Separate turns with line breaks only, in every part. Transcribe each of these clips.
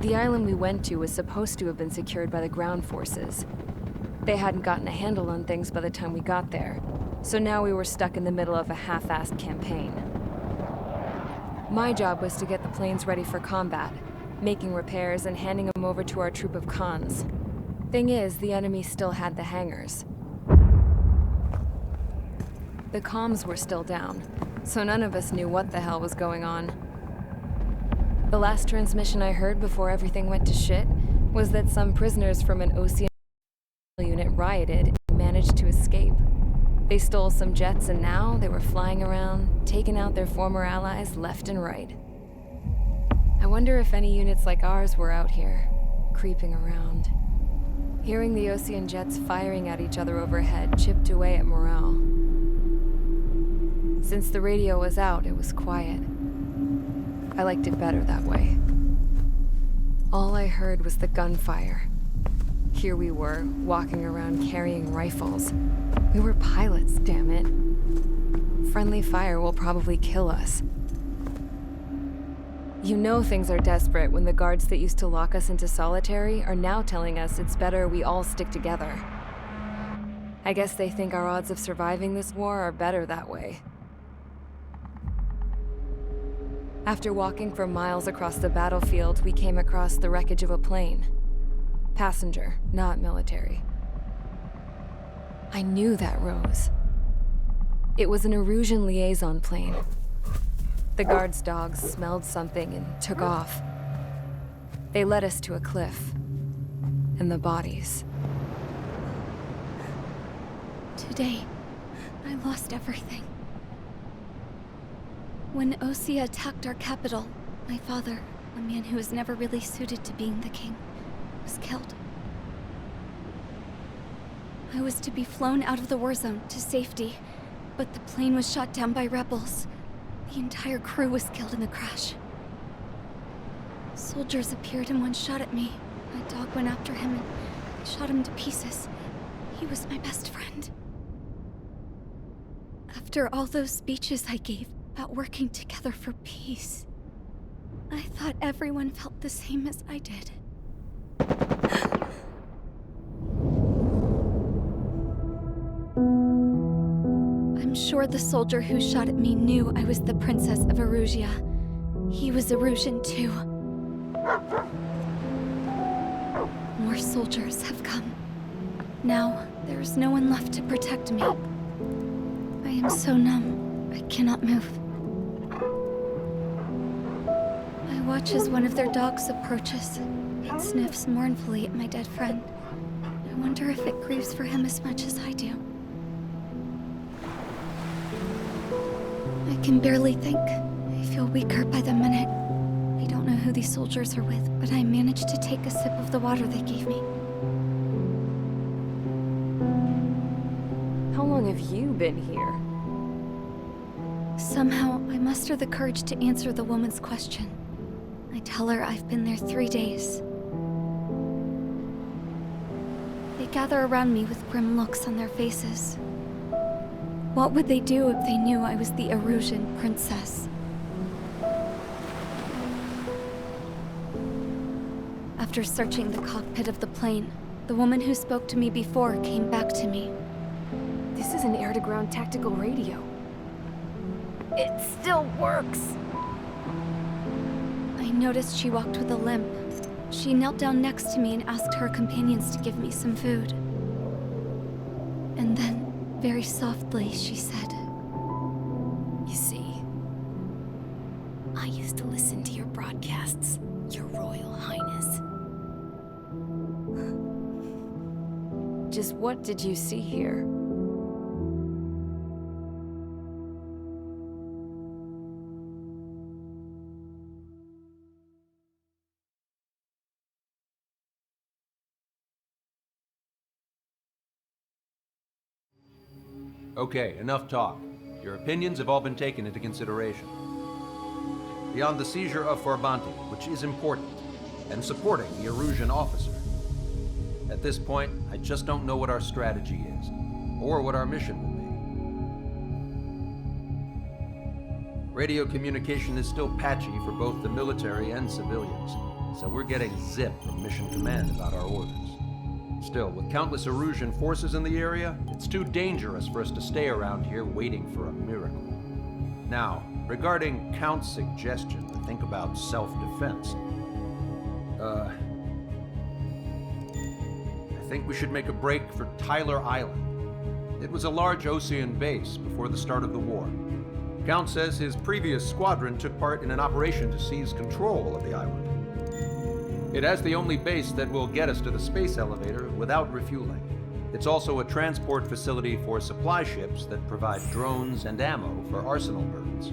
The island we went to was supposed to have been secured by the ground forces. They hadn't gotten a handle on things by the time we got there, so now we were stuck in the middle of a half-assed campaign. My job was to get the planes ready for combat, making repairs and handing them over to our troop of cons. Thing is, the enemy still had the hangars. The comms were still down, so none of us knew what the hell was going on. The last transmission I heard before everything went to shit was that some prisoners from an Ocean unit rioted and managed to escape. They stole some jets and now they were flying around, taking out their former allies left and right. I wonder if any units like ours were out here, creeping around. Hearing the Ocean jets firing at each other overhead chipped away at morale. Since the radio was out, it was quiet. I liked it better that way. All I heard was the gunfire. Here we were, walking around carrying rifles. We were pilots, damn it. Friendly fire will probably kill us. You know things are desperate when the guards that used to lock us into solitary are now telling us it's better we all stick together. I guess they think our odds of surviving this war are better that way. After walking for miles across the battlefield, we came across the wreckage of a plane. Passenger, not military. I knew that rose. It was an Erusian liaison plane. The guard's dogs smelled something and took off. They led us to a cliff. And the bodies.
Today, I lost everything. When Osea attacked our capital, my father, a man who was never really suited to being the king, was killed. I was to be flown out of the war zone to safety, but the plane was shot down by rebels. The entire crew was killed in the crash. Soldiers appeared and one shot at me. My dog went after him and shot him to pieces. He was my best friend. After all those speeches I gave about working together for peace, I thought everyone felt the same as I did. I'm sure the soldier who shot at me knew I was the Princess of Erusia. He was Erusian too. More soldiers have come. Now, there is no one left to protect me. I am so numb, I cannot move. I watch as one of their dogs approaches. It sniffs mournfully at my dead friend. I wonder if it grieves for him as much as I do. I can barely think. I feel weaker by the minute. I don't know who these soldiers are with, but I managed to take a sip of the water they gave me.
How long have you been here?
Somehow, I muster the courage to answer the woman's question. I tell her I've been there 3 days. They gather around me with grim looks on their faces. What would they do if they knew I was the Erusian princess? After searching the cockpit of the plane, the woman who spoke to me before came back to me.
This is an air-to-ground tactical radio. It still works!
I noticed she walked with a limp. She knelt down next to me and asked her companions to give me some food. And then, very softly, she said,
"You see, I used to listen to your broadcasts, Your Royal Highness."
Just what did you see here?
Okay, enough talk. Your opinions have all been taken into consideration. Beyond the seizure of Forbanti, which is important, and supporting the Erusian officer, at this point, I just don't know what our strategy is, or what our mission will be. Radio communication is still patchy for both the military and civilians, so we're getting zip from Mission Command about our orders. Still, with countless Erusian forces in the area, it's too dangerous for us to stay around here waiting for a miracle. Now, regarding Count's suggestion to think about self-defense, I think we should make a break for Tyler Island. It was a large Osean base before the start of the war. Count says his previous squadron took part in an operation to seize control of the island. It has the only base that will get us to the space elevator without refueling. It's also a transport facility for supply ships that provide drones and ammo for arsenal birds.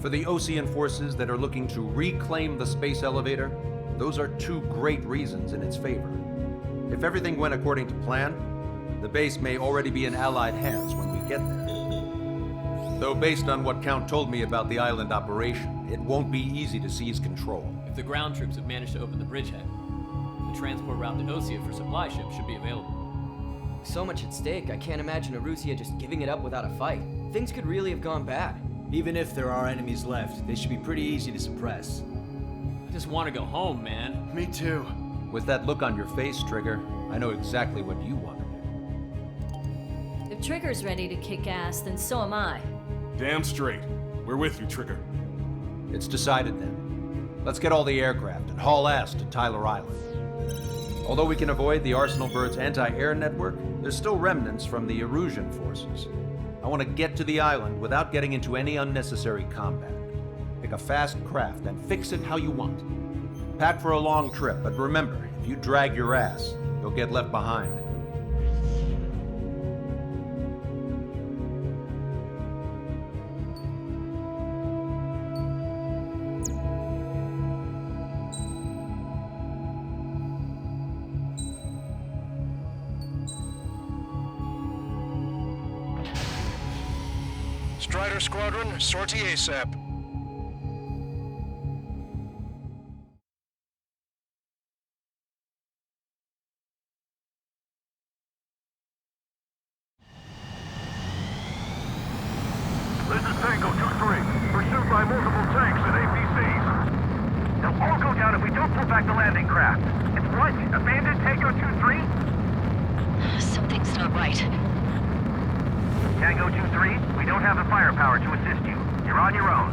For the Osean forces that are looking to reclaim the space elevator, those are two great reasons in its favor. If everything went according to plan, the base may already be in Allied hands when we get there. Though based on what Count told me about the island operation, it won't be easy to seize control.
If the ground troops have managed to open the bridgehead, the transport route to Osea for supply ships should be available.
So much at stake, I can't imagine Erusia just giving it up without a fight. Things could really have gone bad.
Even if there are enemies left, they should be pretty easy to suppress.
I just want to go home, man.
Me too.
With that look on your face, Trigger, I know exactly what you want to do.
If Trigger's ready to kick ass, then so am I.
Damn straight. We're with you, Trigger.
It's decided then. Let's get all the aircraft and haul ass to Tyler Island. Although we can avoid the Arsenal Bird's anti-air network, there's still remnants from the Erusian forces. I want to get to the island without getting into any unnecessary combat. Pick a fast craft and fix it how you want. Pack for a long trip, but remember, if you drag your ass, you'll get left behind.
Strider Squadron, sortie ASAP.
This is Tango 2-3, pursued by multiple tanks and APCs. They'll all go down if we don't pull back the landing craft. It's what? Abandoned Tango 2-3?
Something's not right.
Tango 2-3, we don't have the firepower to assist you. You're on your own.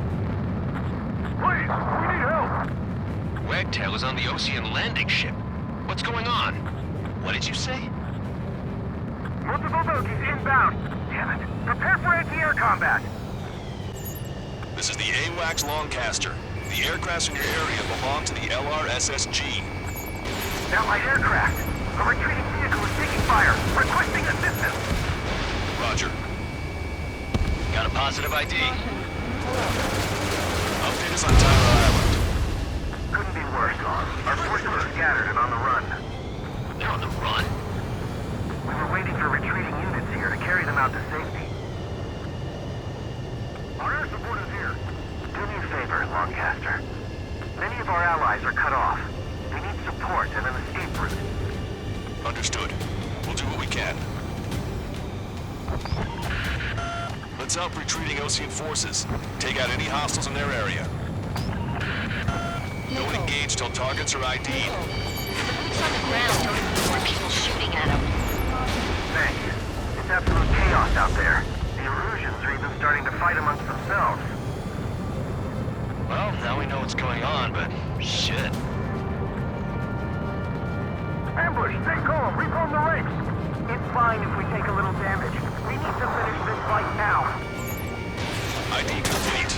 Please, we need help!
Wagtail is on the Osean landing ship. What's going on? What did you say?
Multiple bogies inbound. Damn it. Prepare for anti-air combat.
This is the AWACS Longcaster. The aircrafts in your area belong to the LRSSG.
Allied aircraft. A retreating vehicle is taking fire. Requesting assistance.
Roger.
Got a positive ID.
Update us on Tyler Island.
Couldn't be worse. Our forces are scattered and on the run.
They're on the run?
We were waiting for retreating units here to carry them out to safety. Our air support is here. Do me a favor, Longcaster. Many of our allies are cut off. We need support and an escape route.
Understood. We'll do what we can. Let's help retreating Osean forces. Take out any hostiles in their area. Don't engage till targets are ID'd.
The boots on the ground don't need more people shooting at them.
Thanks. It's absolute chaos out there. The Erusians are even starting to fight amongst themselves.
Well, now we know what's going on, but shit.
Ambush! Stay calm! Reform the ranks! It's fine if we take a little damage. We need to finish this fight now.
ID complete.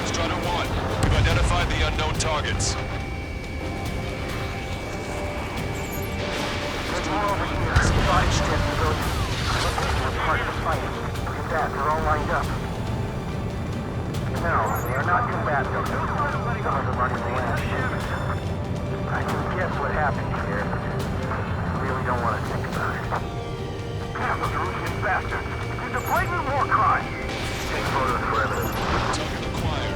Strider 1, we've identified the unknown targets.
There's more over here. Body strips and those. We're part of the fight. Look at that. They're all lined up. No, they are not combatants. Some of them are command ships. I can guess what happened here, but I really don't want to think about it. Damn those Russian bastards! It's a blatant war crime! Take photos for evidence.
Target acquired.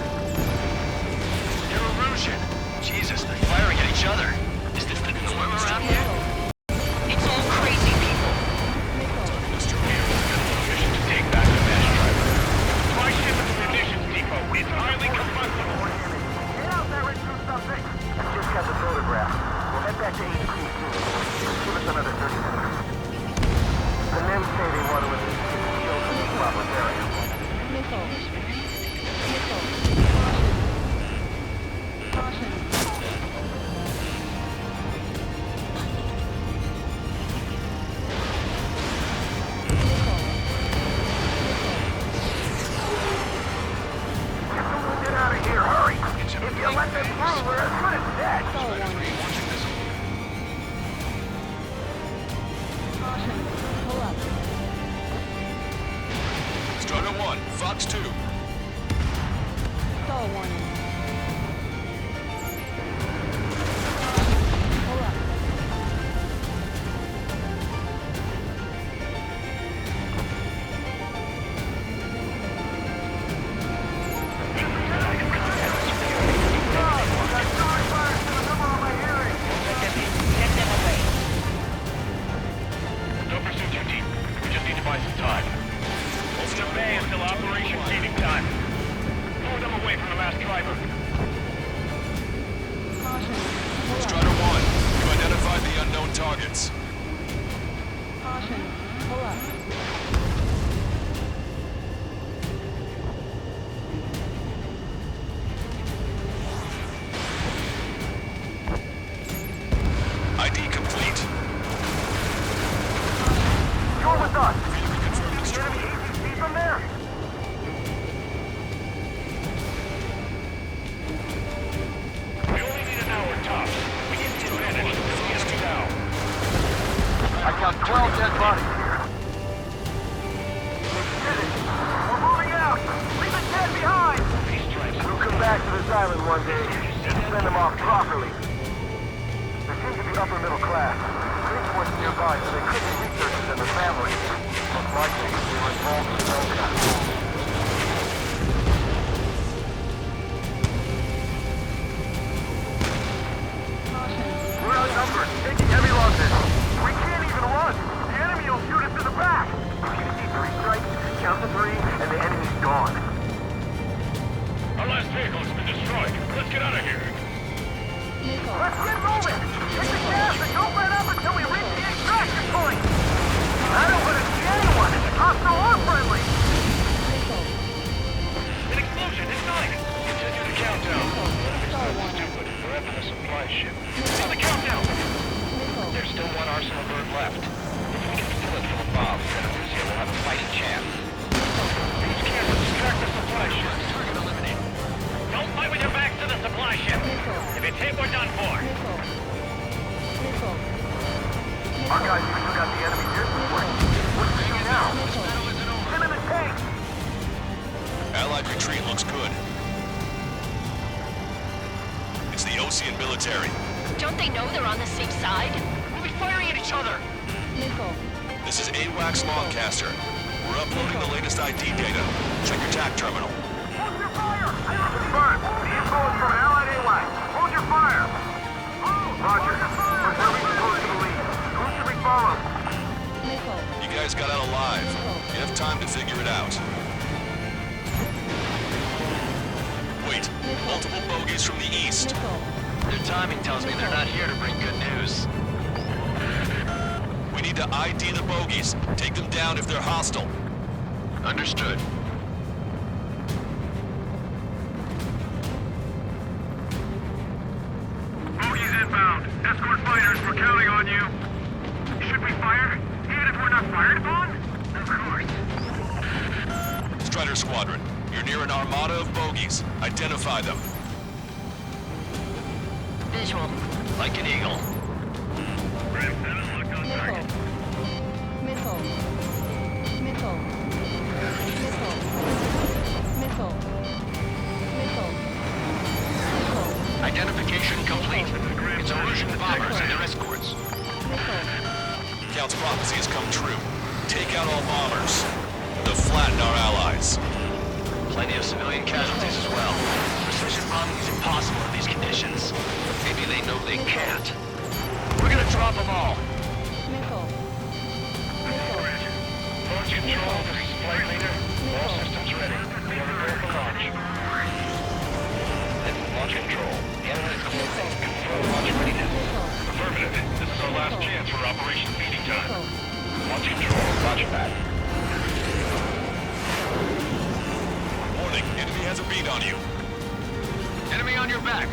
You're Erusian. Jesus, they're firing at each other. Is this the norm around here? It's all crazy people.
Target destroyed.
Mission to take back the mass drive.
another 30 minutes. The men say they want to release the shield from the Roberts area. Get out of here, hurry! If you let them through, we're as good as dead!
Strider 1, Fox 2.
Don't pursue too deep. We just need to buy some time. Open the bay until operation feeding time. Lure them away from the last driver.
Strider 1, you identified the unknown targets. ID complete.
You're with us! Is the enemy ATC from there?
We only need an hour tops. We need the advantage. The enemy now.
I count 12 dead bodies here. We did it! We're moving out! Leave the dead behind! We'll come back to this island one day and send them off properly. They seem to be upper middle class. Greenport's nearby, so they could be researchers and their families. Most likely, they were involved in Delta. We're outnumbered, taking heavy losses. We can't even run. The enemy will shoot us in the back. If you see 3 strikes, count to 3, and the enemy's gone.
Our last vehicle's been destroyed. Let's get out of here.
Let's get moving! Hit the gas and don't let up until we reach the extraction point! I don't want to see anyone, hostile or friendly!
An explosion inside. Continue the countdown. Stupid. We're after the supply ship. On the countdown. There's still one arsenal bird left. If we can steal it from above, then Rusia will have a fighting chance. Use camera to distract the supply ship. Target eliminated. Don't fight with your back to the supply ship. If it's hit, we're done for.
Our guys still got the enemy here. What do we do now? Send in the tank!
Allied retreat looks good. It's the Ocean military.
Don't they know they're on the same side?
We'll be firing at each other.
This is AWACS Longcaster. We're uploading the latest ID data. Check your TAC terminal.
Hold your fire! Confirmed. The info is from Allied AWAC. Hold your fire! Roger. We're where we supposed to believe. Who should we follow?
You guys got out alive. You have time to figure it out. Wait, multiple bogies from the east.
Their timing tells me they're not here to bring good news.
We need to ID the bogies. Take them down if they're hostile.
Understood.
Bogies inbound. Escort fighters, we're counting on you. Should we fire? Even if we're not fired upon? Of course.
Strider Squadron, you're near an armada of bogies. Identify them.
Visual.
Like an eagle. Identification complete. It's Erusian bombers and their escorts.
Count's prophecy has come true. Take out all bombers. They'll flatten our allies.
Plenty of civilian casualties as well. Precision bombing is impossible in these conditions. Maybe they know they can't. We're gonna drop them all. Launch control, this is flight leader. All systems ready. We are prepared for launch. This is launch control. The enemy is confirmed launch readiness. Affirmative. This is our last chance. coordinates for Operation Feeding Time. Launch control. Roger that.
Warning, enemy has a bead on you.
Enemy on your back.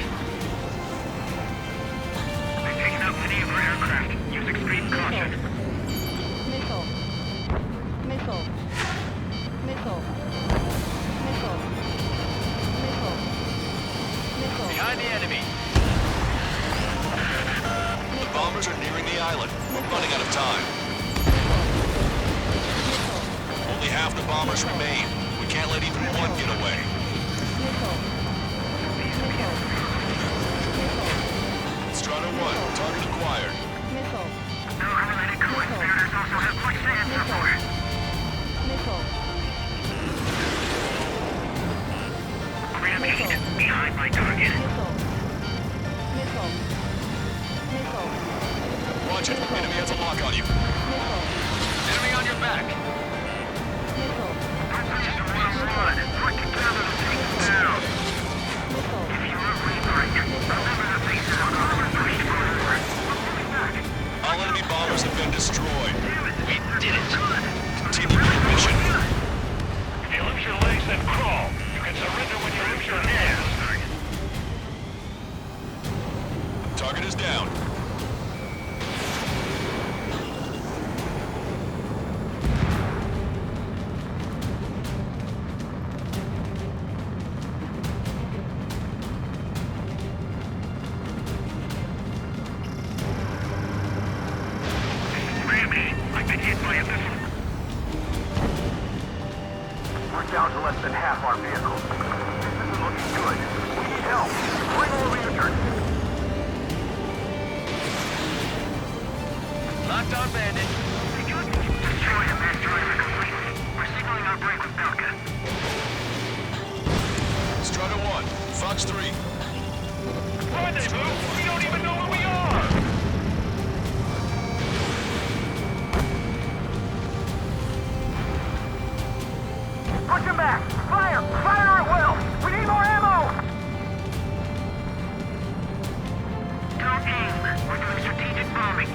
They've taken out many of our aircraft. Use extreme caution.
Missile. Missile. Missile. Missile. Missile. Missile.
Behind the enemy.
The bombers are nearing the island. We're running out of time. Only half the bombers remain. We can't let even one get away. Strata 1, target acquired.
No unrelated co-conspirators also have much to answer for. Rampage, behind my target.
Watch it. Enemy has a lock on you.
Enemy on your back. Mr. 101, put together to take them down. If you are wavering, remember the faces on our push forward. Moving back.
All enemy bombers have been destroyed.
We did it.
Continue your mission.
If you lose your legs, then crawl. You can surrender when you lose your hands.
Target is down.
I've been hit by a missile.
We're down to less than half our vehicles. This isn't looking good. We need help. Bring all the injured.
Locked on bandit. Destroy the mass driver completely. We're signaling our break with Belka.
Strata 1, Fox 3.
Rendezvous? We don't even know where we are!
Push him back! Fire! Fire at will! We need more ammo!
Don't aim. We're doing strategic bombing.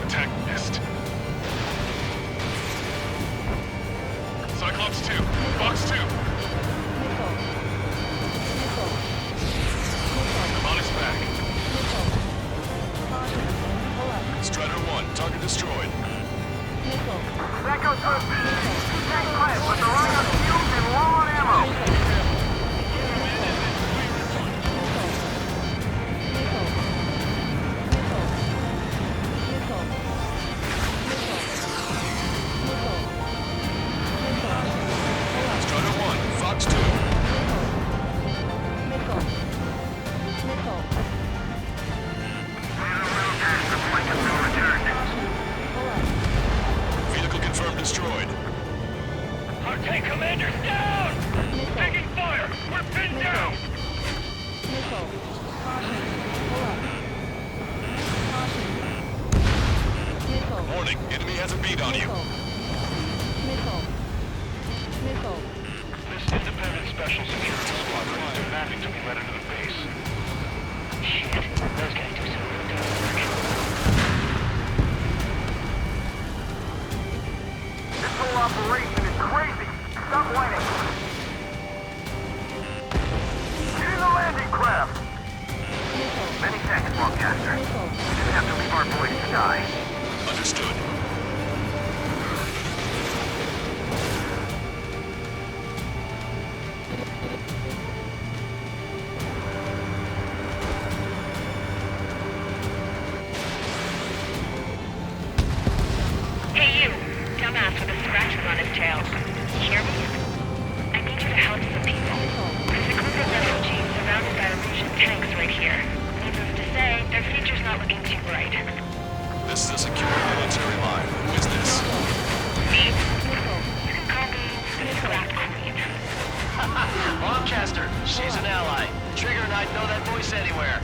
Attack missed. Cyclops 2, Fox 2. I'm on his back. Strider 1, target destroyed.
That goes for a tank class, but they're running on fumes and low on ammo.
Strider 1, Fox 2. Vehicle confirmed destroyed.
Our tank commander's down! Taking fire! We're pinned down!
Warning, enemy has a bead on you.
This independent special security squadron is demanding to be let into the base. Shit, those guys do some real good work.
This whole operation is crazy. Stop whining. Get in the landing craft. Many thanks, Longcaster. We didn't have to leave our boys to die.
Understood.
Hey you, dumbass with a scratch on his tail. Hear me? I need you to help some people. There's a group of refugees surrounded by Russian tanks right here. Needless to say, they're feeling right.
This is a secure military line. Who is this?
Me? You can call me the Scrap Queen.
Lancaster, she's an ally. Trigger and I'd know that voice anywhere.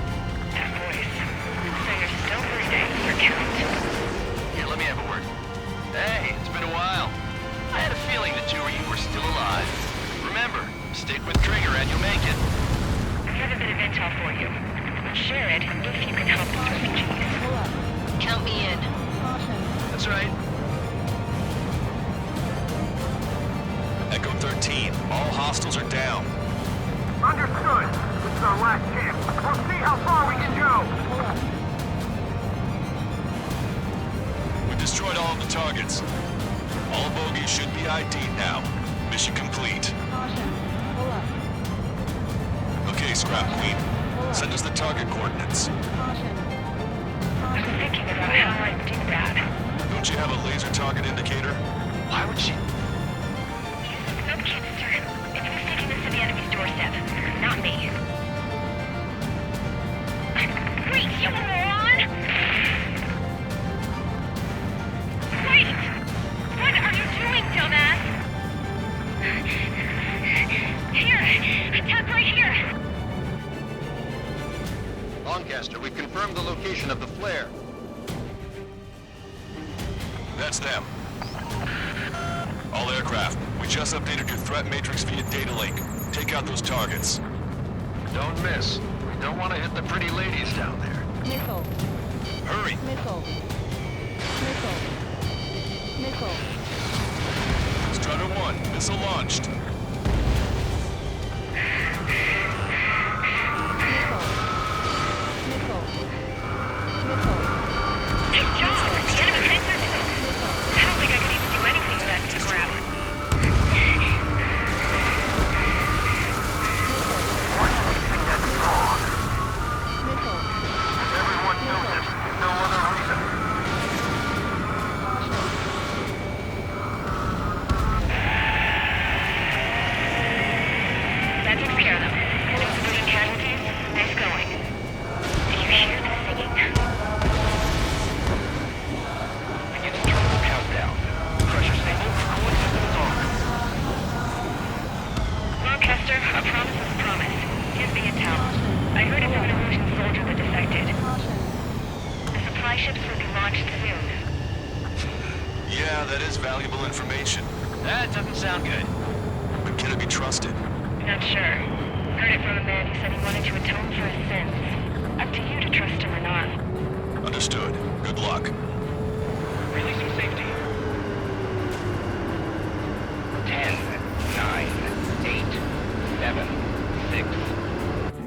That voice. So you're still breathing, your count.
Here, let me have a word. Hey, it's been a while. I had a feeling the two of you were still alive. Remember, stick with Trigger and you'll make it.
I have a bit of intel for you. Share it if you can help these refugees.
Count me in.
That's right.
Echo 13. All hostiles are down.
Understood. This is our last chance. We'll see how far we can go.
We destroyed all of the targets. All bogies should be ID'd now. Mission complete. Okay, Scrap Queen. Send us the target coordinates.
I'm thinking about how I'd do that.
Don't you have a laser target indicator?
Why would she?
No kidding, sir. It's who's taking this to the enemy's doorstep, not me. Wait, you moron! Wait! What are you doing, dumbass? Here! Attack right here!
Lancaster, we've confirmed the location of the flare.
That's them. All aircraft, we just updated your threat matrix via data link. Take out those targets.
Don't miss. We don't want to hit the pretty ladies down there.
Missile.
Hurry!
Missile. Missile. Missile.
Strutter 1, missile launched.
Nice job! The enemy sensor knew. I don't think I could even do anything with that scrap.
Everyone knows it. No other reason.
That takes care of them. No civilian casualties? Nice going. Do you hear the singing?
Begin internal countdown. Pressure stable. Coolant systems on.
Lancaster, a promise is a promise. Here's the intel. I heard it's an illusion soldier that defected. The supply ships will be launched soon.
Yeah, that is valuable information.
That doesn't sound good.
But can it be trusted?
Not sure. Heard it from a man who said he wanted to atone for his sins. Up to you to trust him or not.
Understood. Good luck.
Releasing safety. 10, 9, 8, 7, 6,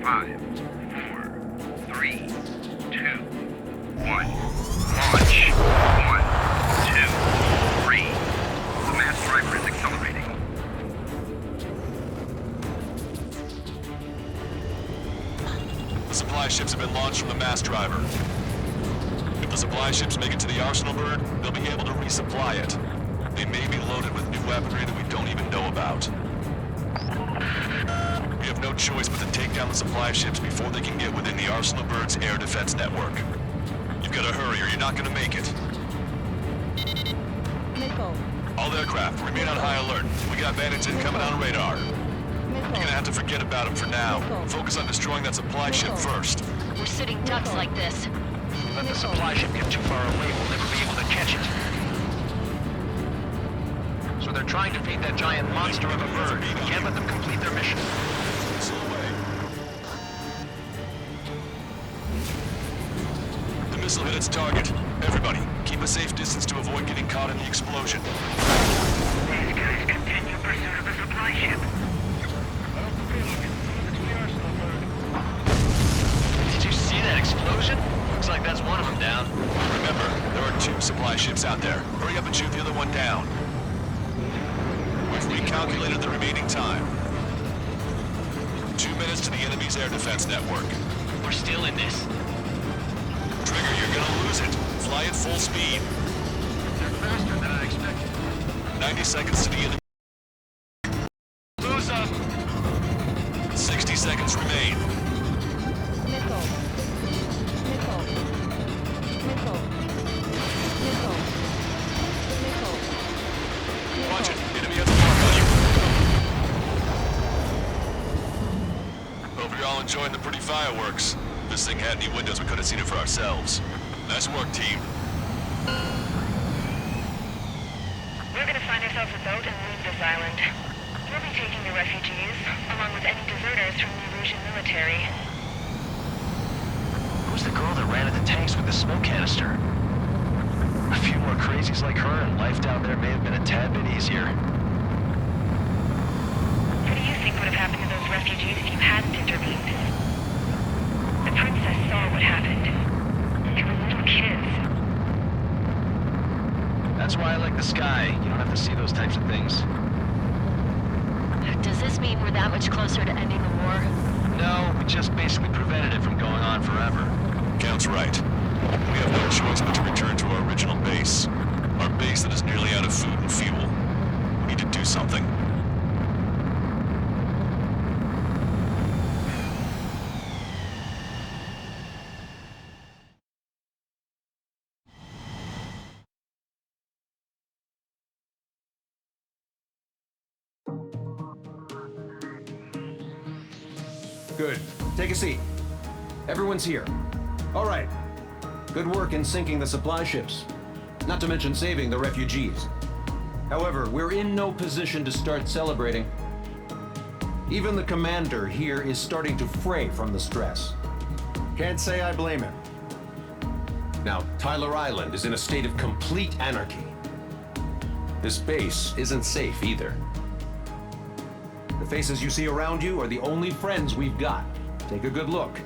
5, 4, 3, 2, 1. Launch. 1, 2, 3. The mass driver is accelerating.
The supply ships have been launched from the mass driver. If the supply ships make it to the arsenal bird, they'll be able to resupply it. They may be loaded with new weaponry that we don't even know about. We have no choice but to take down the supply ships before they can get within the arsenal bird's air defense network. You've got to hurry or you're not going to make it.
Missile.
All aircraft, remain on high alert. We got bandits incoming on radar. You're gonna have to forget about them for now. Focus on destroying that supply ship first.
We're sitting ducks like this.
Let the supply ship get too far away, we'll never be able to catch it. So they're trying to feed that giant monster of a bird. We can't let them complete their mission.
Missile away. The missile hit its target. Everybody, keep a safe distance to avoid getting caught in the explosion.
These guys continue pursuit of the supply ship.
Did you see that explosion? Looks like that's one of them down.
Remember, there are 2 supply ships out there. Hurry up and shoot the other one down. We've recalculated the remaining time. 2 minutes to the enemy's air defense network.
We're still in this.
Trigger, you're gonna lose it. Fly at full speed.
They're faster than I expected.
90 seconds to the enemy.
Lose them.
60 seconds remain.
Missile. Missile.
fireworks. If this thing had any windows, we could have seen it for ourselves. Nice work, team.
We're gonna find ourselves a boat and leave this island. We'll be taking the refugees, along with any deserters from the Erusian military.
Who's the girl that ran at the tanks with the smoke canister? A few more crazies like her, and life down there may have been a tad bit easier.
What do you think would have happened to those refugees if you hadn't intervened? The princess saw what happened. They were little kids.
That's why I like the sky. You don't have to see those types of things.
Does this mean we're that much closer to ending the war?
No, we just basically prevented it from going on forever.
Count's right. We have no choice but to return to our original base. Our base that is nearly out of food and fuel. We need to do something.
Good. Take a seat. Everyone's here. All right. Good work in sinking the supply ships. Not to mention saving the refugees. However, we're in no position to start celebrating. Even the commander here is starting to fray from the stress. Can't say I blame him. Now, Tyler Island is in a state of complete anarchy. This base isn't safe either. The faces you see around you are the only friends we've got. Take a good look.